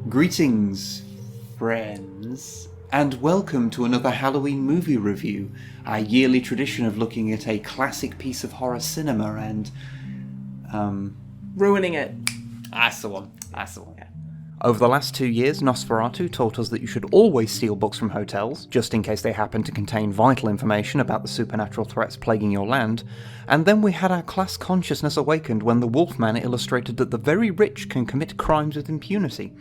Greetings, friends, and welcome to another Halloween movie review, our yearly tradition of looking at a classic piece of horror cinema and, ruining it. That's the one, yeah. Over the last 2 years, Nosferatu taught us that you should always steal books from hotels, just in case they happen to contain vital information about the supernatural threats plaguing your land, and then we had our class consciousness awakened when the Wolfman illustrated that the very rich can commit crimes with impunity.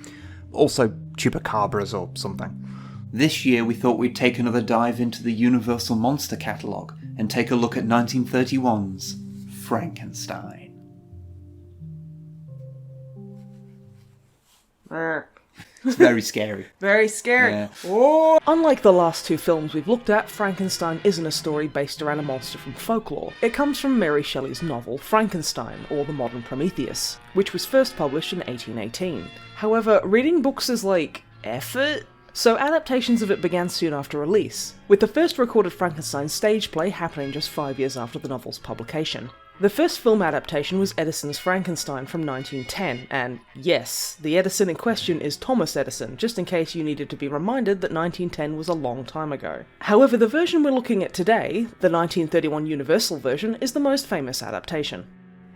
Also, chupacabras or something. This year we thought we'd take another dive into the Universal Monster catalogue and take a look at 1931's Frankenstein. It's very scary. Very scary. Yeah. Oh. Unlike the last two films we've looked at, Frankenstein isn't a story based around a monster from folklore. It comes from Mary Shelley's novel Frankenstein, or The Modern Prometheus, which was first published in 1818. However, reading books is like effort, so adaptations of it began soon after release, with the first recorded Frankenstein stage play happening just 5 years after the novel's publication. The first film adaptation was Edison's Frankenstein from 1910, and yes, the Edison in question is Thomas Edison, just in case you needed to be reminded that 1910 was a long time ago. However, the version we're looking at today, the 1931 Universal version, is the most famous adaptation.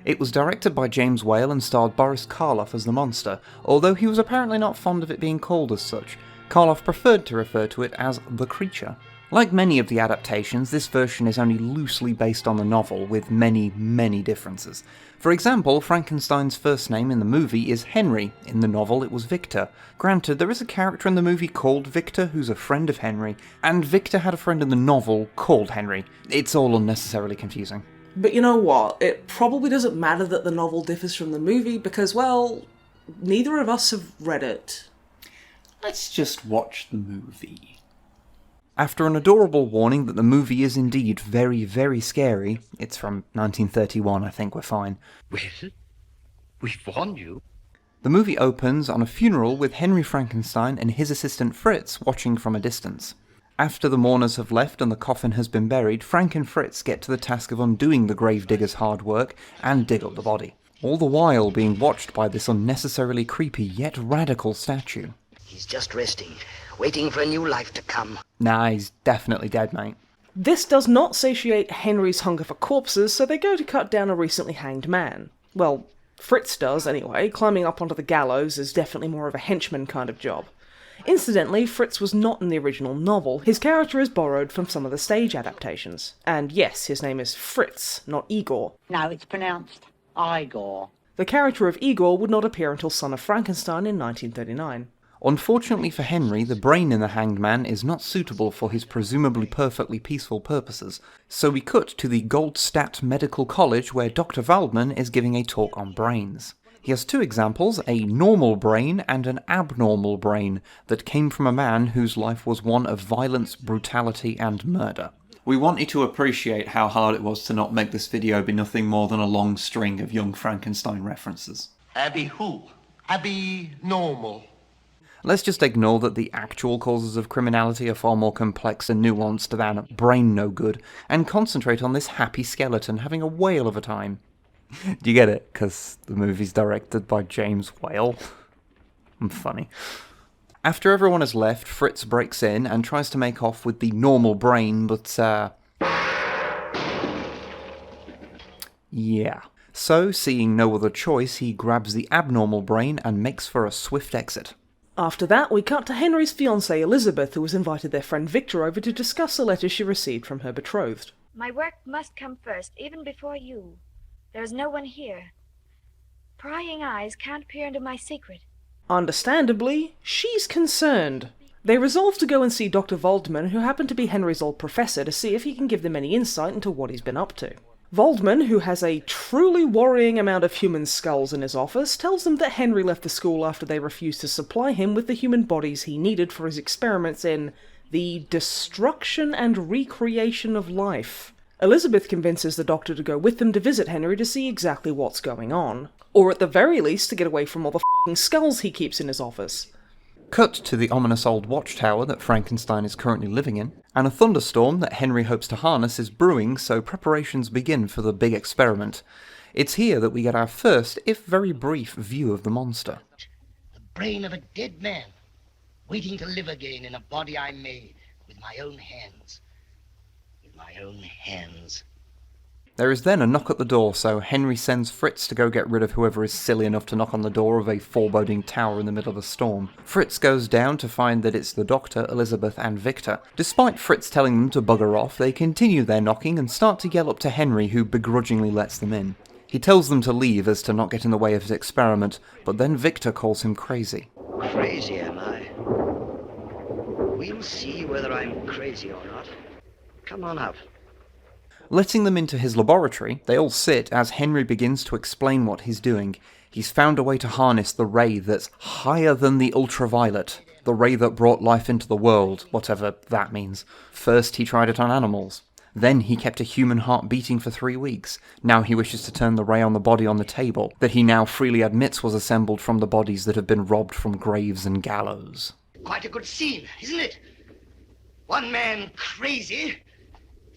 It was directed by James Whale and starred Boris Karloff as the monster, although he was apparently not fond of it being called as such. Karloff preferred to refer to it as the creature. Like many of the adaptations, this version is only loosely based on the novel, with many, many differences. For example, Frankenstein's first name in the movie is Henry. In the novel, it was Victor. Granted, there is a character in the movie called Victor who's a friend of Henry, and Victor had a friend in the novel called Henry. It's all unnecessarily confusing. But you know what? It probably doesn't matter that the novel differs from the movie because, well, neither of us have read it. Let's just watch the movie. After an adorable warning that the movie is indeed very, very scary, it's from 1931, I think we're fine. Well, we've warned you. The movie opens on a funeral with Henry Frankenstein and his assistant Fritz watching from a distance. After the mourners have left and the coffin has been buried, Frank and Fritz get to the task of undoing the gravedigger's hard work and dig up the body, all the while being watched by this unnecessarily creepy yet radical statue. He's just resting, waiting for a new life to come. Nah, he's definitely dead, mate. This does not satiate Henry's hunger for corpses, so they go to cut down a recently hanged man. Well, Fritz does anyway. Climbing up onto the gallows is definitely more of a henchman kind of job. Incidentally, Fritz was not in the original novel. His character is borrowed from some of the stage adaptations. And yes, his name is Fritz, not Igor. No, it's pronounced Igor. The character of Igor would not appear until Son of Frankenstein in 1939. Unfortunately for Henry, the brain in the hanged man is not suitable for his presumably perfectly peaceful purposes, so we cut to the Goldstadt Medical College where Dr. Waldman is giving a talk on brains. He has two examples, a normal brain and an abnormal brain, that came from a man whose life was one of violence, brutality and murder. We want you to appreciate how hard it was to not make this video be nothing more than a long string of young Frankenstein references. Abby who? Abby normal. Let's just ignore that the actual causes of criminality are far more complex and nuanced than brain no good, and concentrate on this happy skeleton having a whale of a time. Do you get it? Because the movie's directed by James Whale. I'm funny. After everyone has left, Fritz breaks in and tries to make off with the normal brain, but yeah. So, seeing no other choice, he grabs the abnormal brain and makes for a swift exit. After that, we cut to Henry's fiancée Elizabeth, who has invited their friend Victor over to discuss a letter she received from her betrothed. My work must come first, even before you. There is no one here. Prying eyes can't peer into my secret. Understandably, she's concerned. They resolve to go and see Dr. Waldman, who happened to be Henry's old professor, to see if he can give them any insight into what he's been up to. Waldman, who has a truly worrying amount of human skulls in his office, tells them that Henry left the school after they refused to supply him with the human bodies he needed for his experiments in the destruction and recreation of life. Elizabeth convinces the doctor to go with them to visit Henry to see exactly what's going on. Or at the very least, to get away from all the f***ing skulls he keeps in his office. Cut to the ominous old watchtower that Frankenstein is currently living in, and a thunderstorm that Henry hopes to harness is brewing, so preparations begin for the big experiment. It's here that we get our first, if very brief, view of the monster. The brain of a dead man, waiting to live again in a body I made with my own hands. With my own hands. There is then a knock at the door, so Henry sends Fritz to go get rid of whoever is silly enough to knock on the door of a foreboding tower in the middle of a storm. Fritz goes down to find that it's the Doctor, Elizabeth and Victor. Despite Fritz telling them to bugger off, they continue their knocking and start to yell up to Henry, who begrudgingly lets them in. He tells them to leave as to not get in the way of his experiment, but then Victor calls him crazy. Crazy, am I? We'll see whether I'm crazy or not. Come on up. Letting them into his laboratory, they all sit as Henry begins to explain what he's doing. He's found a way to harness the ray that's higher than the ultraviolet, the ray that brought life into the world, whatever that means. First he tried it on animals. Then he kept a human heart beating for 3 weeks. Now he wishes to turn the ray on the body on the table, that he now freely admits was assembled from the bodies that have been robbed from graves and gallows. Quite a good scene, isn't it? One man crazy,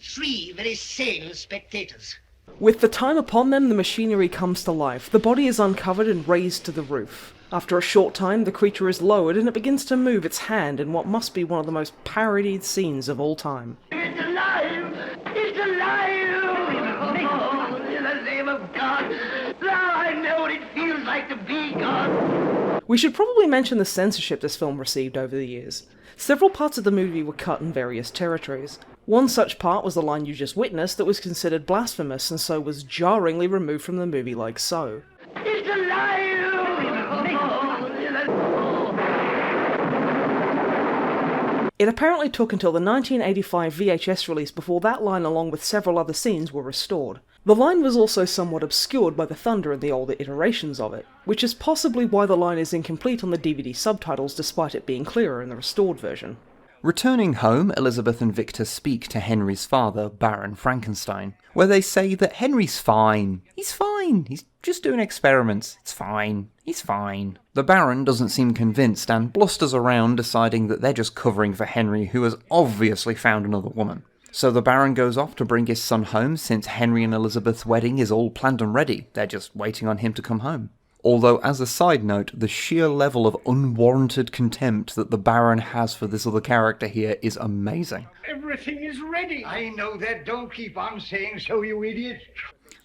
3 very sane spectators. With the time upon them, the machinery comes to life. The body is uncovered and raised to the roof. After a short time, the creature is lowered and it begins to move its hand in what must be one of the most parodied scenes of all time. It's alive! It's alive! Oh, in the name of God! Now I know what it feels like to be God! We should probably mention the censorship this film received over the years. Several parts of the movie were cut in various territories. One such part was the line you just witnessed that was considered blasphemous and so was jarringly removed from the movie like so. It's alive! It apparently took until the 1985 VHS release before that line along with several other scenes were restored. The line was also somewhat obscured by the thunder in the older iterations of it, which is possibly why the line is incomplete on the DVD subtitles despite it being clearer in the restored version. Returning home, Elizabeth and Victor speak to Henry's father, Baron Frankenstein, where they say that Henry's fine. He's fine. He's just doing experiments. It's fine. He's fine. The Baron doesn't seem convinced and blusters around, deciding that they're just covering for Henry, who has obviously found another woman. So the Baron goes off to bring his son home since Henry and Elizabeth's wedding is all planned and ready. They're just waiting on him to come home. Although, as a side note, the sheer level of unwarranted contempt that the Baron has for this other character here is amazing. Everything is ready. I know that. Don't keep on saying so, you idiot.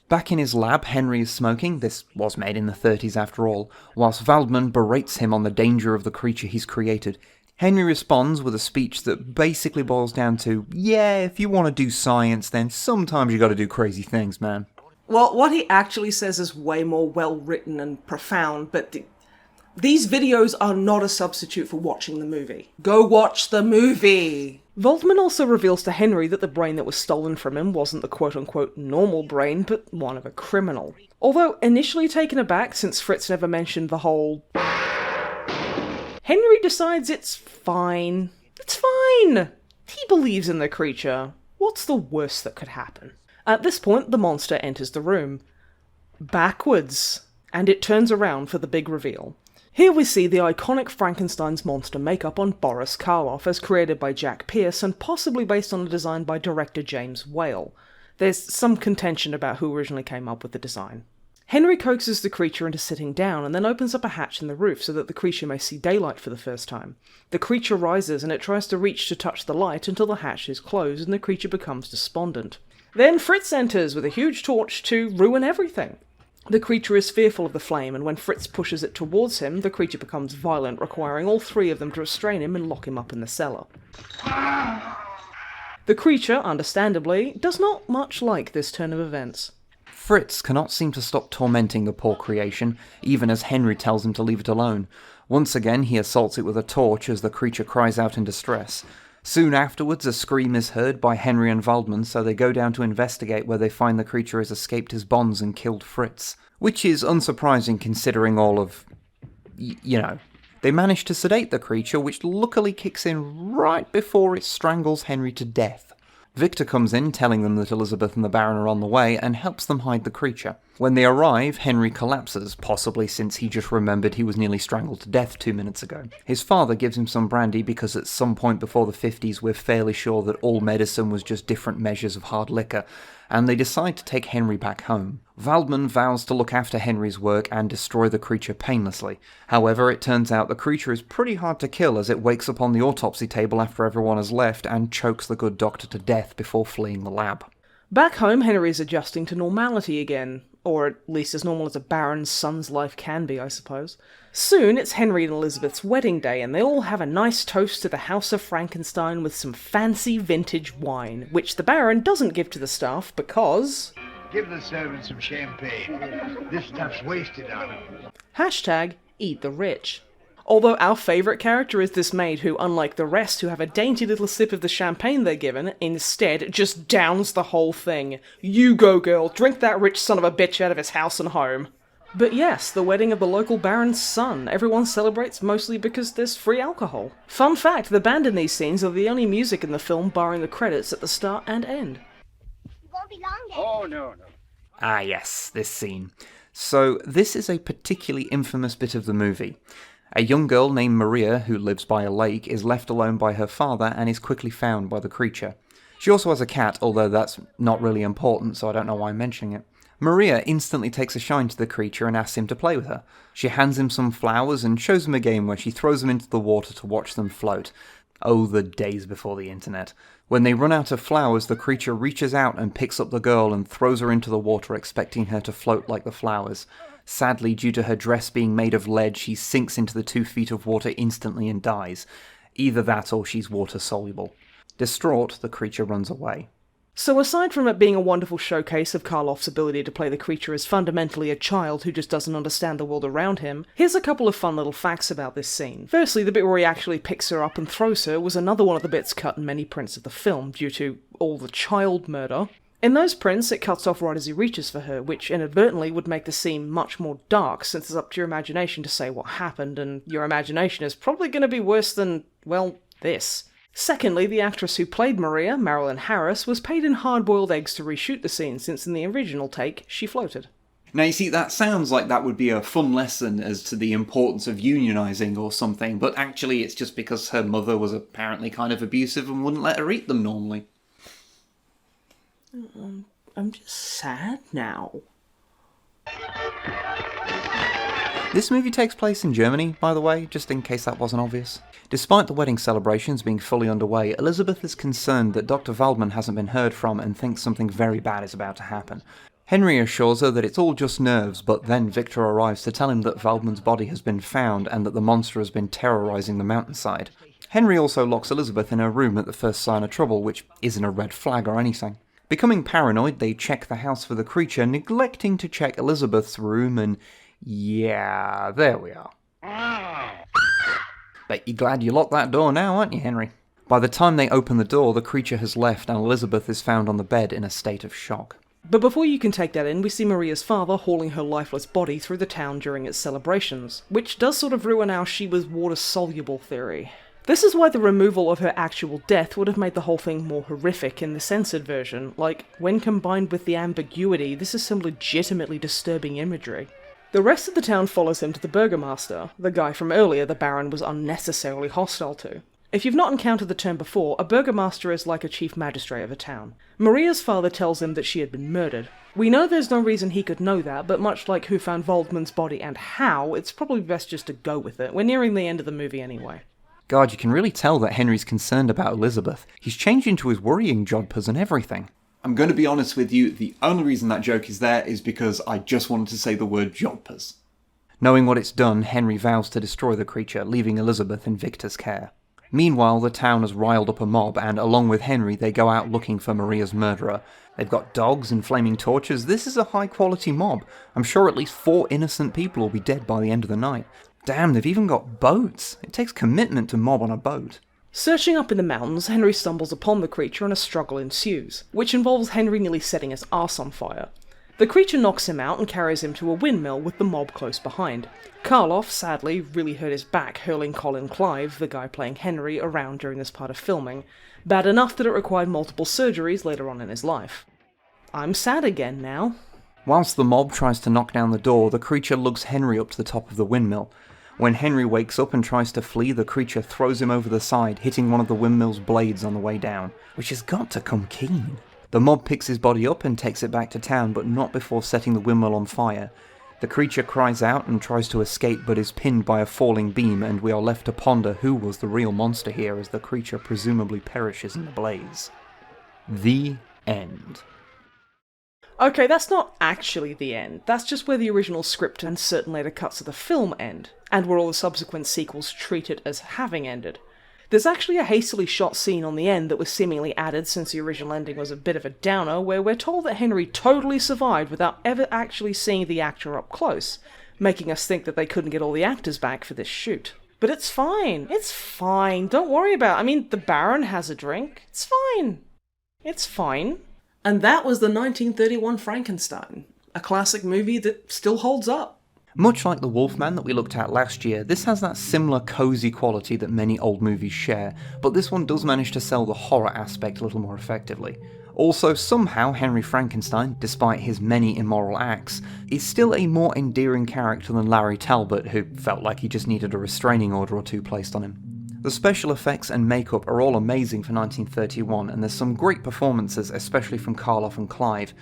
Back in his lab, Henry is smoking, this was made in the 30s after all, whilst Waldman berates him on the danger of the creature he's created. Henry responds with a speech that basically boils down to, yeah, if you want to do science, then sometimes you gotta do crazy things, man. Well, what he actually says is way more well-written and profound, but these videos are not a substitute for watching the movie. Go watch the movie! Waldman also reveals to Henry that the brain that was stolen from him wasn't the quote-unquote normal brain, but one of a criminal. Although initially taken aback since Fritz never mentioned the whole... Henry decides it's fine. It's fine! He believes in the creature. What's the worst that could happen? At this point, the monster enters the room. Backwards. And it turns around for the big reveal. Here we see the iconic Frankenstein's monster makeup on Boris Karloff as created by Jack Pierce and possibly based on a design by director James Whale. There's some contention about who originally came up with the design. Henry coaxes the creature into sitting down and then opens up a hatch in the roof so that the creature may see daylight for the first time. The creature rises and it tries to reach to touch the light until the hatch is closed and the creature becomes despondent. Then Fritz enters with a huge torch to ruin everything. The creature is fearful of the flame, and when Fritz pushes it towards him, the creature becomes violent, requiring all 3 of them to restrain him and lock him up in the cellar. The creature, understandably, does not much like this turn of events. Fritz cannot seem to stop tormenting the poor creation, even as Henry tells him to leave it alone. Once again, he assaults it with a torch as the creature cries out in distress. Soon afterwards, a scream is heard by Henry and Waldman, so they go down to investigate where they find the creature has escaped his bonds and killed Fritz. Which is unsurprising considering all of... They manage to sedate the creature, which luckily kicks in right before it strangles Henry to death. Victor comes in, telling them that Elizabeth and the Baron are on the way, and helps them hide the creature. When they arrive, Henry collapses, possibly since he just remembered he was nearly strangled to death 2 minutes ago. His father gives him some brandy because at some point before the 50s we're fairly sure that all medicine was just different measures of hard liquor, and they decide to take Henry back home. Waldman vows to look after Henry's work and destroy the creature painlessly. However, it turns out the creature is pretty hard to kill as it wakes up on the autopsy table after everyone has left and chokes the good doctor to death before fleeing the lab. Back home, Henry is adjusting to normality again, or at least as normal as a Baron's son's life can be, I suppose. Soon, it's Henry and Elizabeth's wedding day, and they all have a nice toast to the House of Frankenstein with some fancy vintage wine, which the Baron doesn't give to the staff because... Give the servants some champagne. This stuff's wasted on them. Hashtag eat the rich. Although our favourite character is this maid who, unlike the rest who have a dainty little sip of the champagne they're given, instead just downs the whole thing. You go, girl, drink that rich son of a bitch out of his house and home. But yes, the wedding of the local baron's son. Everyone celebrates mostly because there's free alcohol. Fun fact, the band in these scenes are the only music in the film barring the credits at the start and end. Won't be long then. Oh, no. Ah yes, this scene. So this is a particularly infamous bit of the movie. A young girl named Maria, who lives by a lake, is left alone by her father and is quickly found by the creature. She also has a cat, although that's not really important, so I don't know why I'm mentioning it. Maria instantly takes a shine to the creature and asks him to play with her. She hands him some flowers and shows him a game where she throws them into the water to watch them float. Oh, the days before the internet. When they run out of flowers, the creature reaches out and picks up the girl and throws her into the water, expecting her to float like the flowers. Sadly, due to her dress being made of lead, she sinks into the 2 feet of water instantly and dies. Either that or she's water-soluble. Distraught, the creature runs away. So aside from it being a wonderful showcase of Karloff's ability to play the creature as fundamentally a child who just doesn't understand the world around him, here's a couple of fun little facts about this scene. Firstly, the bit where he actually picks her up and throws her was another one of the bits cut in many prints of the film due to all the child murder. In those prints, it cuts off right as he reaches for her, which inadvertently would make the scene much more dark, since it's up to your imagination to say what happened, and your imagination is probably going to be worse than, well, this. Secondly, the actress who played Maria, Marilyn Harris, was paid in hard-boiled eggs to reshoot the scene, since in the original take, she floated. Now you see, that sounds like that would be a fun lesson as to the importance of unionising or something, but actually it's just because her mother was apparently kind of abusive and wouldn't let her eat them normally. I'm just sad now. This movie takes place in Germany, by the way, just in case that wasn't obvious. Despite the wedding celebrations being fully underway, Elizabeth is concerned that Dr. Waldman hasn't been heard from and thinks something very bad is about to happen. Henry assures her that it's all just nerves, but then Victor arrives to tell him that Waldman's body has been found and that the monster has been terrorising the mountainside. Henry also locks Elizabeth in her room at the first sign of trouble, which isn't a red flag or anything. Becoming paranoid, they check the house for the creature, neglecting to check Elizabeth's room, and yeah, there we are. Bet you're glad you locked that door now, aren't you, Henry? By the time they open the door, the creature has left and Elizabeth is found on the bed in a state of shock. But before you can take that in, we see Maria's father hauling her lifeless body through the town during its celebrations, which does sort of ruin our she was water-soluble theory. This is why the removal of her actual death would have made the whole thing more horrific in the censored version. Like, when combined with the ambiguity, this is some legitimately disturbing imagery. The rest of the town follows him to the burgomaster, the guy from earlier the Baron was unnecessarily hostile to. If you've not encountered the term before, a burgomaster is like a chief magistrate of a town. Maria's father tells him that she had been murdered. We know there's no reason he could know that, but much like who found Waldman's body and how, it's probably best just to go with it. We're nearing the end of the movie anyway. God, you can really tell that Henry's concerned about Elizabeth. He's changed into his worrying jodhpurs and everything. I'm going to be honest with you, the only reason that joke is there is because I just wanted to say the word jodhpurs. Knowing what it's done, Henry vows to destroy the creature, leaving Elizabeth in Victor's care. Meanwhile, the town has riled up a mob, and along with Henry, they go out looking for Maria's murderer. They've got dogs and flaming torches. This is a high-quality mob. I'm sure at least 4 innocent people will be dead by the end of the night. Damn, they've even got boats. It takes commitment to mob on a boat. Searching up in the mountains, Henry stumbles upon the creature and a struggle ensues, which involves Henry nearly setting his arse on fire. The creature knocks him out and carries him to a windmill with the mob close behind. Karloff, sadly, really hurt his back hurling Colin Clive, the guy playing Henry, around during this part of filming, bad enough that it required multiple surgeries later on in his life. I'm sad again now. Whilst the mob tries to knock down the door, the creature lugs Henry up to the top of the windmill. When Henry wakes up and tries to flee, the creature throws him over the side, hitting one of the windmill's blades on the way down, which has got to come keen. The mob picks his body up and takes it back to town, but not before setting the windmill on fire. The creature cries out and tries to escape, but is pinned by a falling beam, and we are left to ponder who was the real monster here as the creature presumably perishes in the blaze. The end. Okay, that's not actually the end. That's just where the original script and certain later cuts of the film end, and where all the subsequent sequels treat it as having ended. There's actually a hastily shot scene on the end that was seemingly added since the original ending was a bit of a downer, where we're told that Henry totally survived without ever actually seeing the actor up close, making us think that they couldn't get all the actors back for this shoot. But it's fine, don't worry about it. I mean, the Baron has a drink, it's fine. And that was the 1931 Frankenstein, a classic movie that still holds up. Much like The Wolfman that we looked at last year, this has that similar cosy quality that many old movies share, but this one does manage to sell the horror aspect a little more effectively. Also, somehow Henry Frankenstein, despite his many immoral acts, is still a more endearing character than Larry Talbot, who felt like he just needed a restraining order or two placed on him. The special effects and makeup are all amazing for 1931, and there's some great performances, especially from Karloff and Clive.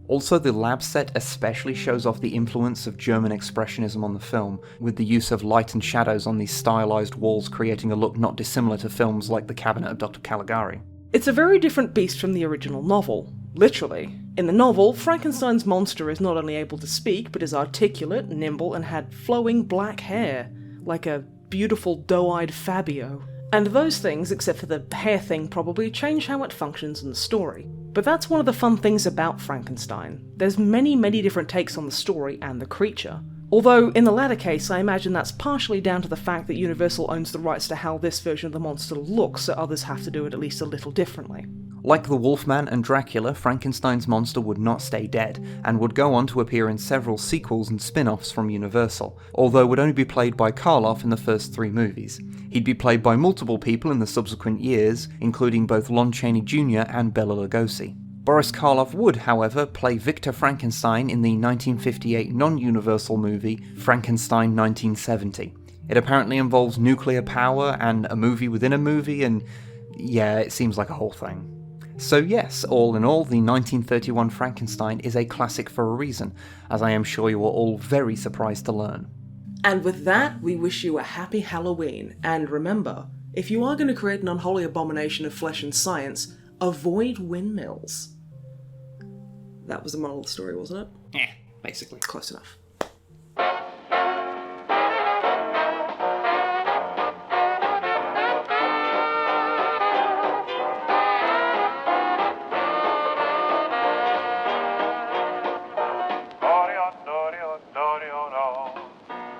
Also, the lab set especially shows off the influence of German expressionism on the film, with the use of light and shadows on these stylized walls creating a look not dissimilar to films like The Cabinet of Dr. Caligari. It's a very different beast from the original novel, literally. In the novel, Frankenstein's monster is not only able to speak, but is articulate, nimble, and had flowing black hair, like a beautiful doe-eyed Fabio. And those things, except for the hair thing, probably change how it functions in the story. But that's one of the fun things about Frankenstein. There's many different takes on the story and the creature. Although, in the latter case, I imagine that's partially down to the fact that Universal owns the rights to how this version of the monster looks, so others have to do it at least a little differently. Like the Wolfman and Dracula, Frankenstein's monster would not stay dead, and would go on to appear in several sequels and spin-offs from Universal, although would only be played by Karloff in the first 3 movies. He'd be played by multiple people in the subsequent years, including both Lon Chaney Jr. and Bela Lugosi. Boris Karloff would, however, play Victor Frankenstein in the 1958 non-Universal movie Frankenstein 1970. It apparently involves nuclear power and a movie within a movie, and yeah, it seems like a whole thing. So yes, all in all, the 1931 Frankenstein is a classic for a reason, as I am sure you are all very surprised to learn. And with that, we wish you a happy Halloween, and remember, if you are going to create an unholy abomination of flesh and science, avoid windmills. That was the moral of the story, wasn't it? Yeah, basically. Close enough.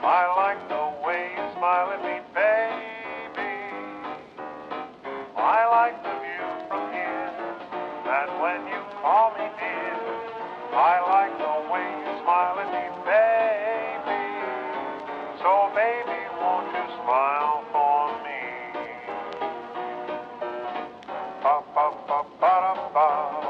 I like the way you smile at me, baby. I like the view from here, and when you call me dear, I like the way you smile at me, baby. So baby, won't you smile for me? Ba ba ba ba da ba.